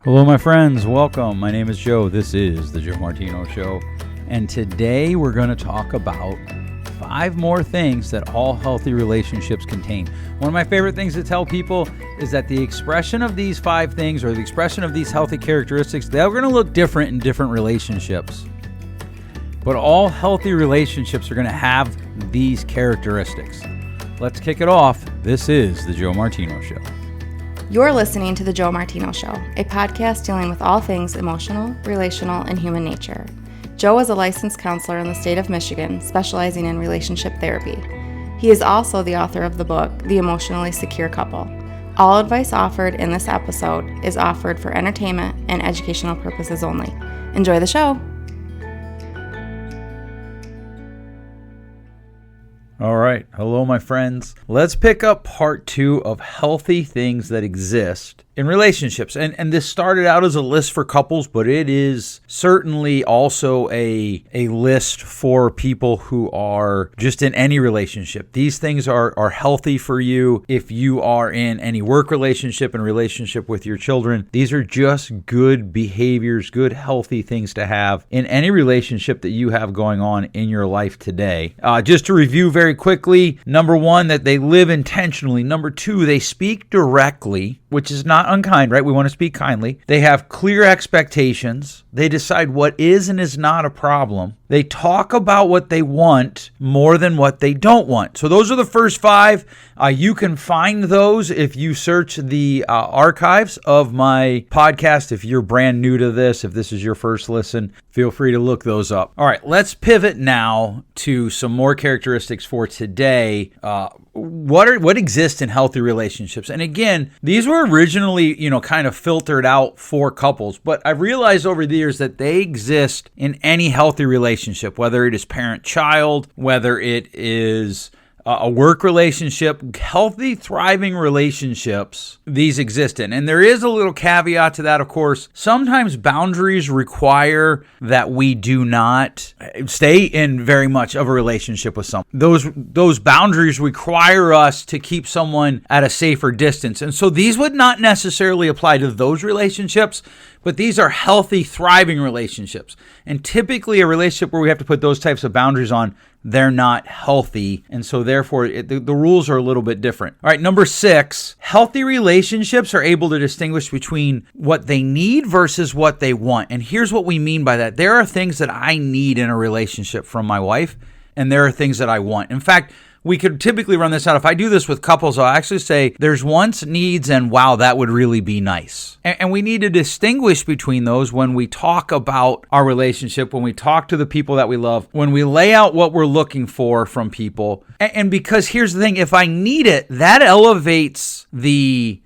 Hello, my friends. Welcome. My name is Joe. This is the Joe Martino Show. And today we're going to talk about 5 more things that all healthy relationships contain. One of my favorite things to tell people is that the expression of these 5 things, or the expression of these healthy characteristics, they're going to look different in different relationships. But all healthy relationships are going to have these characteristics. Let's kick it off. This is the Joe Martino Show. You're listening to The Joe Martino Show, a podcast dealing with all things emotional, relational, and human nature. Joe is a licensed counselor in the state of Michigan, specializing in relationship therapy. He is also the author of the book, The Emotionally Secure Couple. All advice offered in this episode is offered for entertainment and educational purposes only. Enjoy the show. All right. Hello, my friends. Let's pick up part 2 of healthy things that exist in relationships. And this started out as a list for couples, but it is certainly also a list for people who are just in any relationship. These things are healthy for you if you are in any work relationship and relationship with your children. These are just good behaviors, good healthy things to have in any relationship that you have going on in your life today. Just to review very quickly, number 1, that they live intentionally. Number 2, they speak directly, which is not unkind, right? We want to speak kindly. They have clear expectations. They decide what is and is not a problem. They talk about what they want more than what they don't want. So those are the first 5. You can find those if you search the archives of my podcast. If you're brand new to this, if this is your first listen, feel free to look those up. All right, let's pivot now to some more characteristics for today. What exists in healthy relationships? And again, these were originally, kind of filtered out for couples, but I've realized over the years that they exist in any healthy relationship, whether it is parent-child, whether it is a work relationship, healthy, thriving relationships, these exist in. And there is a little caveat to that, of course. Sometimes boundaries require that we do not stay in very much of a relationship with someone. Those boundaries require us to keep someone at a safer distance. And so these would not necessarily apply to those relationships, but these are healthy, thriving relationships. And typically a relationship where we have to put those types of boundaries on, they're not healthy. And so therefore, the rules are a little bit different. All right, number 6, healthy relationships are able to distinguish between what they need versus what they want. And here's what we mean by that. There are things that I need in a relationship from my wife, and there are things that I want. In fact, we could typically run this out. If I do this with couples, I'll actually say there's wants, needs, and wow, that would really be nice. And we need to distinguish between those when we talk about our relationship, when we talk to the people that we love, when we lay out what we're looking for from people. And because here's the thing, if I need it, that elevates the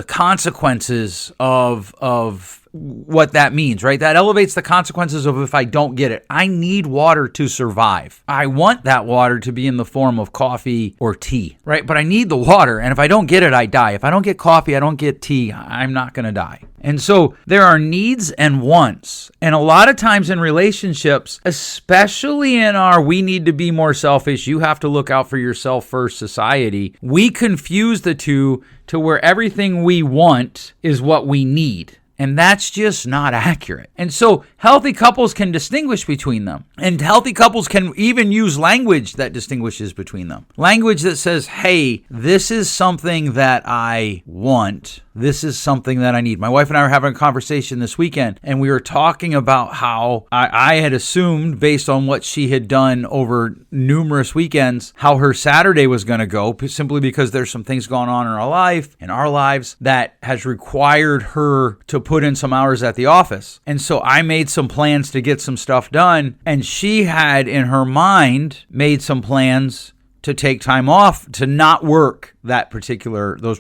consequences of what that means, right? That elevates the consequences of if I don't get it. I need water to survive. I want that water to be in the form of coffee or tea, right? But I need the water, and if I don't get it, I die. If I don't get coffee, I don't get tea, I'm not going to die. And so there are needs and wants. And a lot of times in relationships, especially in our we need to be more selfish, you have to look out for yourself first society, we confuse the two to where everything we want is what we need. And that's just not accurate. And so healthy couples can distinguish between them. And healthy couples can even use language that distinguishes between them. Language that says, hey, this is something that I want. This is something that I need. My wife and I were having a conversation this weekend, and we were talking about how I had assumed, based on what she had done over numerous weekends, how her Saturday was going to go, simply because there's some things going on in our lives, that has required her to put in some hours at the office. And so I made some plans to get some stuff done, and she had in her mind made some plans to take time off, to not work those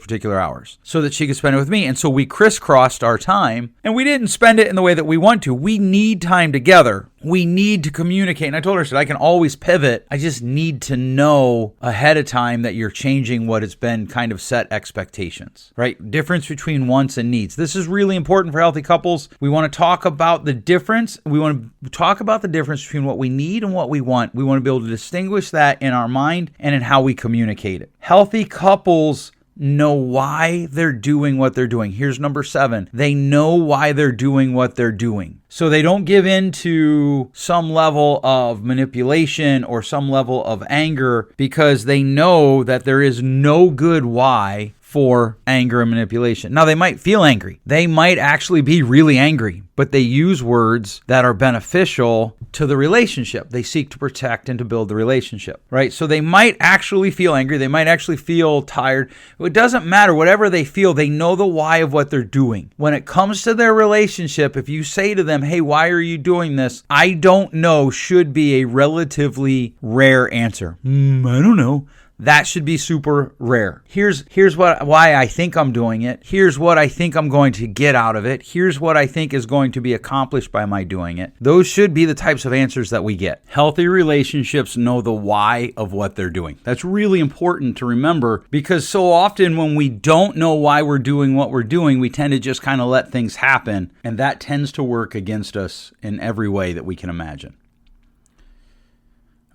particular hours so that she could spend it with me. And so we crisscrossed our time, and we didn't spend it in the way that we want to. We need time together. We need to communicate. And I told her, I said, I can always pivot. I just need to know ahead of time that you're changing what has been kind of set expectations, right? Difference between wants and needs. This is really important for healthy couples. We want to talk about the difference. We want to talk about the difference between what we need and what we want. We want to be able to distinguish that in our mind and in how we communicate it. Healthy couples know why they're doing what they're doing. Here's number 7. They know why they're doing what they're doing. So they don't give in to some level of manipulation or some level of anger because they know that there is no good why for anger and manipulation. Now, they might feel angry. They might actually be really angry, but they use words that are beneficial to the relationship. They seek to protect and to build the relationship, right? So they might actually feel angry. They might actually feel tired. It doesn't matter. Whatever they feel, they know the why of what they're doing. When it comes to their relationship, if you say to them, hey, why are you doing this? I don't know should be a relatively rare answer. I don't know. That should be super rare. Here's why I think I'm doing it. Here's what I think I'm going to get out of it. Here's what I think is going to be accomplished by my doing it. Those should be the types of answers that we get. Healthy relationships know the why of what they're doing. That's really important to remember because so often when we don't know why we're doing what we're doing, we tend to just kind of let things happen, and that tends to work against us in every way that we can imagine.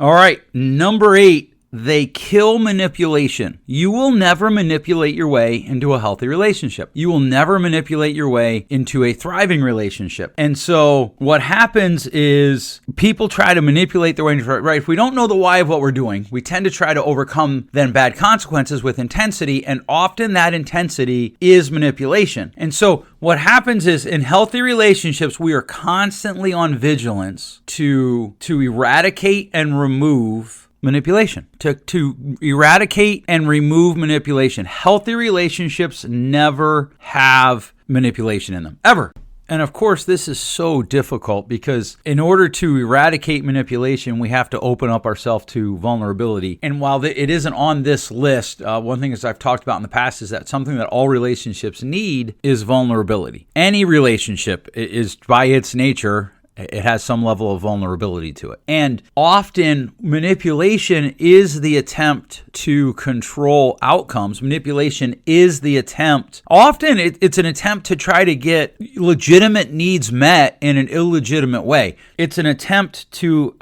All right, number 8. They kill manipulation. You will never manipulate your way into a healthy relationship. You will never manipulate your way into a thriving relationship. And so what happens is people try to manipulate their way into it, right? If we don't know the why of what we're doing, we tend to try to overcome then bad consequences with intensity, and often that intensity is manipulation. And so what happens is in healthy relationships, we are constantly on vigilance to eradicate and remove manipulation, to eradicate and remove manipulation. Healthy relationships never have manipulation in them, ever. And of course, this is so difficult because in order to eradicate manipulation, we have to open up ourselves to vulnerability. And while it isn't on this list, one thing as I've talked about in the past is that something that all relationships need is vulnerability. Any relationship is by its nature, it has some level of vulnerability to it. And often manipulation is the attempt to control outcomes. Manipulation is the attempt. Often it's an attempt to try to get legitimate needs met in an illegitimate way. It's an attempt to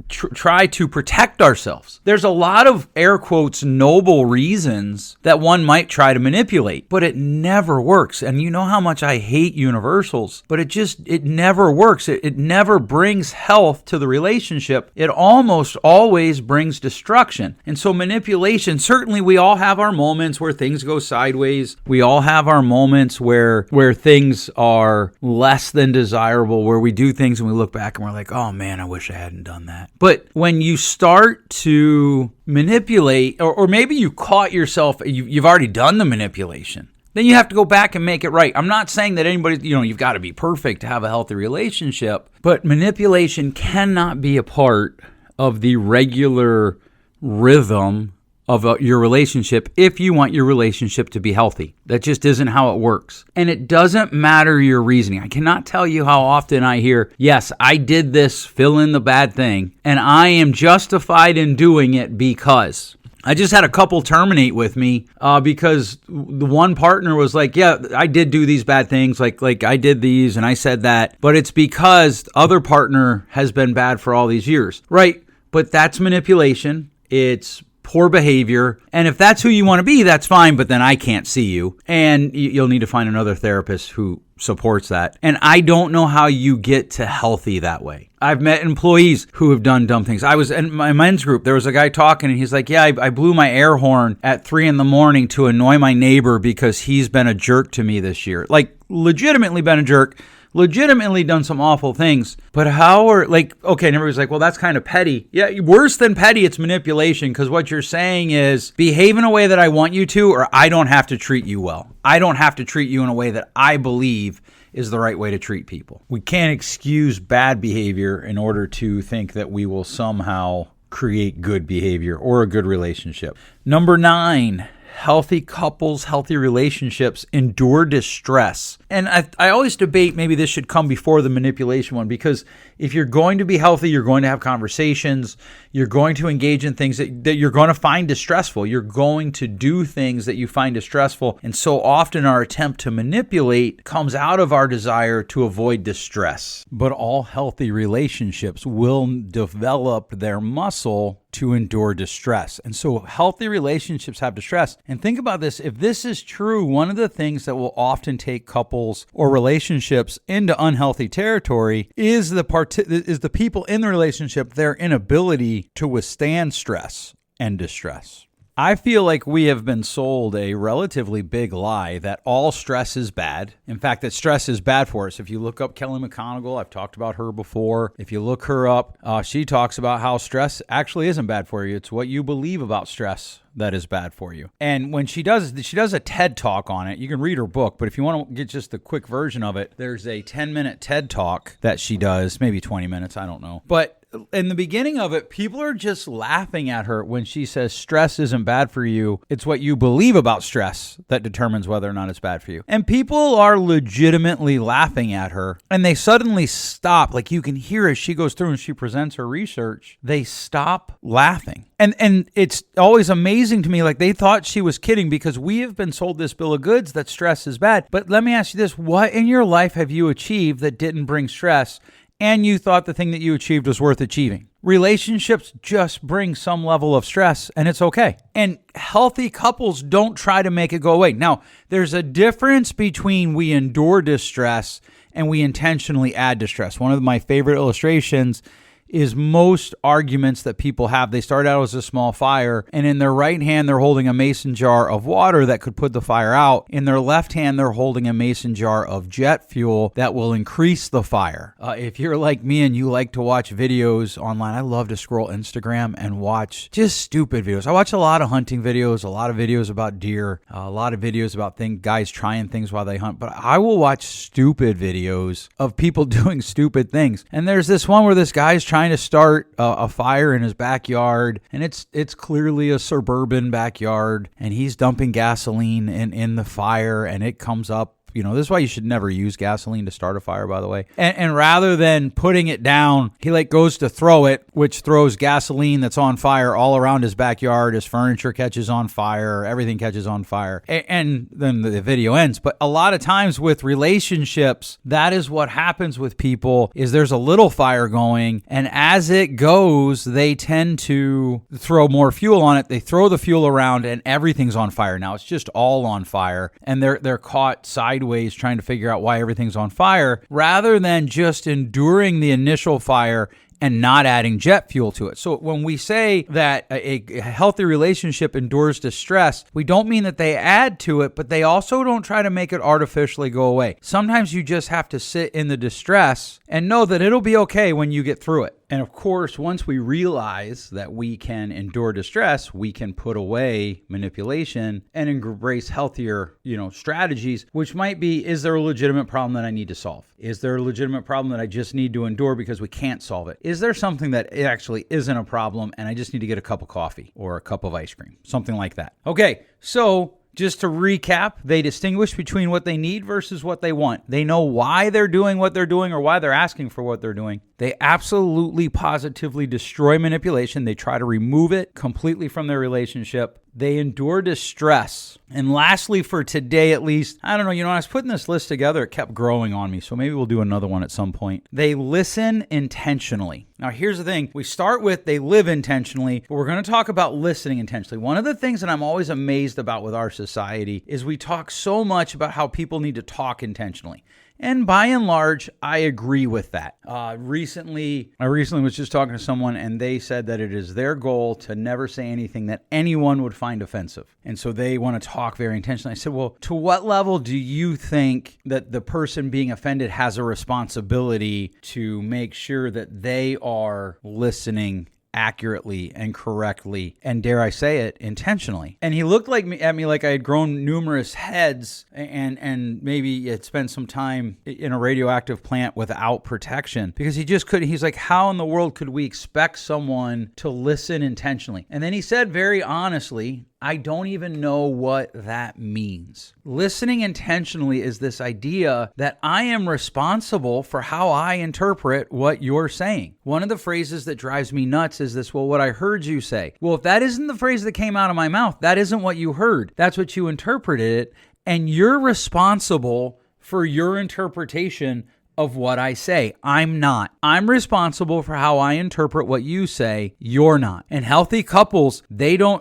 try to protect ourselves. There's a lot of air quotes noble reasons that one might try to manipulate, but it never works. And you know how much I hate universals, but it never works. It never brings health to the relationship. It almost always brings destruction. And so manipulation, certainly we all have our moments where things go sideways. We all have our moments where things are less than desirable, where we do things and we look back and we're like, oh man, I wish I hadn't done that. But when you start to manipulate, or maybe you caught yourself, you've already done the manipulation, then you have to go back and make it right. I'm not saying that anybody, you've got to be perfect to have a healthy relationship, but manipulation cannot be a part of the regular rhythm of your relationship if you want your relationship to be healthy. That just isn't how it works. And it doesn't matter your reasoning. I cannot tell you how often I hear, yes, I did this, fill in the bad thing, and I am justified in doing it because. I just had a couple terminate with me because the one partner was like, yeah, I did do these bad things, like I did these and I said that, but it's because the other partner has been bad for all these years. Right, but that's manipulation. It's poor behavior. And if that's who you want to be, that's fine, but then I can't see you. And you'll need to find another therapist who supports that. And I don't know how you get to healthy that way. I've met employees who have done dumb things. I was in my men's group. There was a guy talking and he's like, yeah, I blew my air horn at 3 a.m. to annoy my neighbor because he's been a jerk to me this year. Like legitimately been a jerk. Legitimately done some awful things, but how are, okay, and everybody's like, well, that's kind of petty. Yeah, worse than petty, it's manipulation, because what you're saying is behave in a way that I want you to, or I don't have to treat you well. I don't have to treat you in a way that I believe is the right way to treat people. We can't excuse bad behavior in order to think that we will somehow create good behavior or a good relationship. Number 9. Healthy couples, healthy relationships endure distress. And I always debate maybe this should come before the manipulation one, because if you're going to be healthy, you're going to have conversations, you're going to engage in things that you're going to find distressful. You're going to do things that you find distressful. And so often our attempt to manipulate comes out of our desire to avoid distress. But all healthy relationships will develop their muscle to endure distress. And so healthy relationships have distress. And think about this. If this is true, one of the things that will often take couples or relationships into unhealthy territory is the people in the relationship, their inability to withstand stress and distress. I feel like we have been sold a relatively big lie that all stress is bad. In fact, that stress is bad for us. If you look up Kelly McGonigal, I've talked about her before. If you look her up, she talks about how stress actually isn't bad for you. It's what you believe about stress that is bad for you. And when she does a TED Talk on it. You can read her book, but if you want to get just the quick version of it, there's a 10-minute TED Talk that she does, maybe 20 minutes, I don't know. But in the beginning of it, people are just laughing at her when she says stress isn't bad for you. It's what you believe about stress that determines whether or not it's bad for you. And people are legitimately laughing at her, and they suddenly stop. Like you can hear as she goes through and she presents her research, they stop laughing. And it's always amazing to me, like they thought she was kidding, because we have been sold this bill of goods that stress is bad. But let me ask you this, what in your life have you achieved that didn't bring stress, and you thought the thing that you achieved was worth achieving? Relationships just bring some level of stress, and it's okay. And healthy couples don't try to make it go away. Now, there's a difference between we endure distress and we intentionally add distress. One of my favorite illustrations is most arguments that people have. They start out as a small fire, and in their right hand, they're holding a mason jar of water that could put the fire out. In their left hand, they're holding a mason jar of jet fuel that will increase the fire. If you're like me and you like to watch videos online, I love to scroll Instagram and watch just stupid videos. I watch a lot of hunting videos, a lot of videos about deer, a lot of videos about guys trying things while they hunt, but I will watch stupid videos of people doing stupid things. And there's this one where this guy's trying to start a fire in his backyard, and it's clearly a suburban backyard, and he's dumping gasoline in the fire, and it comes up. You know, this is why you should never use gasoline to start a fire, by the way. And rather than putting it down, he goes to throw it, which throws gasoline that's on fire all around his backyard. His furniture catches on fire. Everything catches on fire. And then the video ends. But a lot of times with relationships, that is what happens with people, is there's a little fire going, and as it goes, they tend to throw more fuel on it. They throw the fuel around, and everything's on fire. Now, it's just all on fire, and they're caught sideways trying to figure out why everything's on fire, rather than just enduring the initial fire and not adding jet fuel to it. So when we say that a healthy relationship endures distress, we don't mean that they add to it, but they also don't try to make it artificially go away. Sometimes you just have to sit in the distress and know that it'll be okay when you get through it. And of course, once we realize that we can endure distress, we can put away manipulation and embrace healthier, strategies, which might be, is there a legitimate problem that I need to solve? Is there a legitimate problem that I just need to endure because we can't solve it? Is there something that it actually isn't a problem and I just need to get a cup of coffee or a cup of ice cream? Something like that. Okay, so just to recap, they distinguish between what they need versus what they want. They know why they're doing what they're doing or why they're asking for what they're doing. They absolutely, positively destroy manipulation. They try to remove it completely from their relationship. They endure distress. And lastly, for today at least, I don't know, when I was putting this list together, it kept growing on me. So maybe we'll do another one at some point. They listen intentionally. Now, here's the thing. We start with they live intentionally, but we're going to talk about listening intentionally. One of the things that I'm always amazed about with our society is we talk so much about how people need to talk intentionally. And by and large, I agree with that. I recently was just talking to someone, and they said that it is their goal to never say anything that anyone would find offensive. And so they want to talk very intentionally. I said, well, to what level do you think that the person being offended has a responsibility to make sure that they are listening accurately and correctly, and dare I say it, intentionally? And he looked at me like I had grown numerous heads and maybe had spent some time in a radioactive plant without protection, because he just couldn't. He's like, how in the world could we expect someone to listen intentionally? And then he said very honestly, I don't even know what that means. Listening intentionally is this idea that I am responsible for how I interpret what you're saying. One of the phrases that drives me nuts is this, well, what I heard you say. Well, if that isn't the phrase that came out of my mouth, that isn't what you heard. That's what you interpreted it, and you're responsible for your interpretation of what I say. I'm not. I'm responsible for how I interpret what you say. You're not. And healthy couples,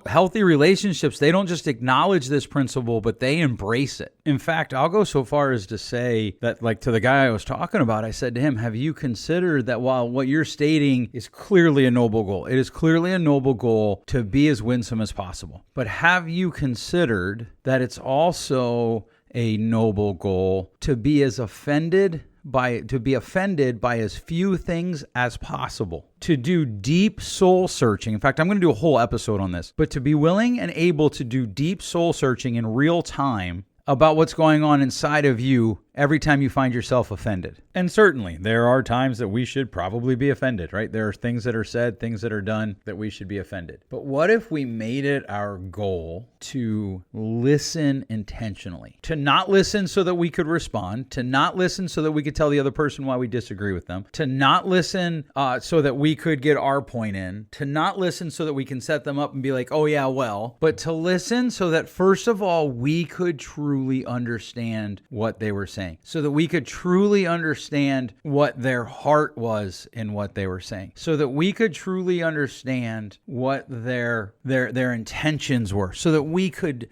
healthy relationships, they don't just acknowledge this principle, but they embrace it. In fact, I'll go so far as to say that, like to the guy I was talking about, I said to him, have you considered that while what you're stating is clearly a noble goal, it is clearly a noble goal to be as winsome as possible, but have you considered that it's also a noble goal to be offended by as few things as possible, to do deep soul searching. In fact, I'm going to do a whole episode on this, but to be willing and able to do deep soul searching in real time about what's going on inside of you every time you find yourself offended. And certainly, there are times that we should probably be offended, right? There are things that are said, things that are done that we should be offended. But what if we made it our goal to listen intentionally? To not listen so that we could respond, to not listen so that we could tell the other person why we disagree with them, to not listen so that we could get our point in, to not listen so that we can set them up and be like, oh yeah, well, but to listen so that first of all, we could truly understand what they were saying. So that we could truly understand what their heart was in what they were saying. So that we could truly understand what their intentions were. So that we could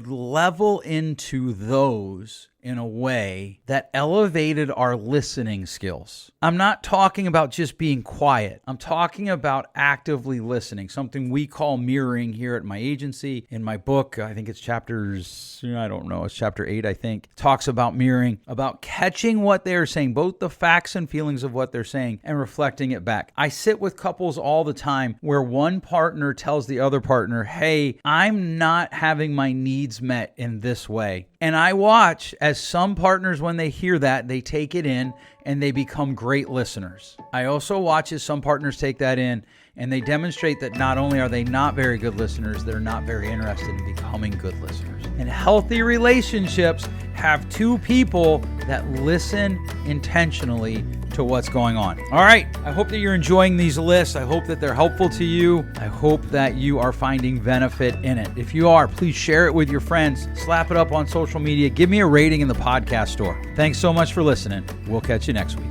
level into those in a way that elevated our listening skills. I'm not talking about just being quiet. I'm talking about actively listening, something we call mirroring here at my agency. In my book, I think it's it's chapter 8, I think, talks about mirroring, about catching what they're saying, both the facts and feelings of what they're saying, and reflecting it back. I sit with couples all the time where one partner tells the other partner, hey, I'm not having my needs met in this way. And I watch as some partners, when they hear that, they take it in and they become great listeners. I also watch as some partners take that in and they demonstrate that not only are they not very good listeners, they're not very interested in becoming good listeners. And healthy relationships have two people that listen intentionally to what's going on. All right. I hope that you're enjoying these lists. I hope that they're helpful to you. I hope that you are finding benefit in it. If you are, please share it with your friends. Slap it up on social media. Give me a rating in the podcast store. Thanks so much for listening. We'll catch you next week.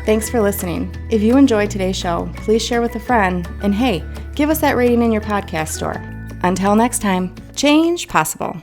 Thanks for listening. If you enjoyed today's show, please share with a friend. And hey, give us that rating in your podcast store. Until next time, change possible.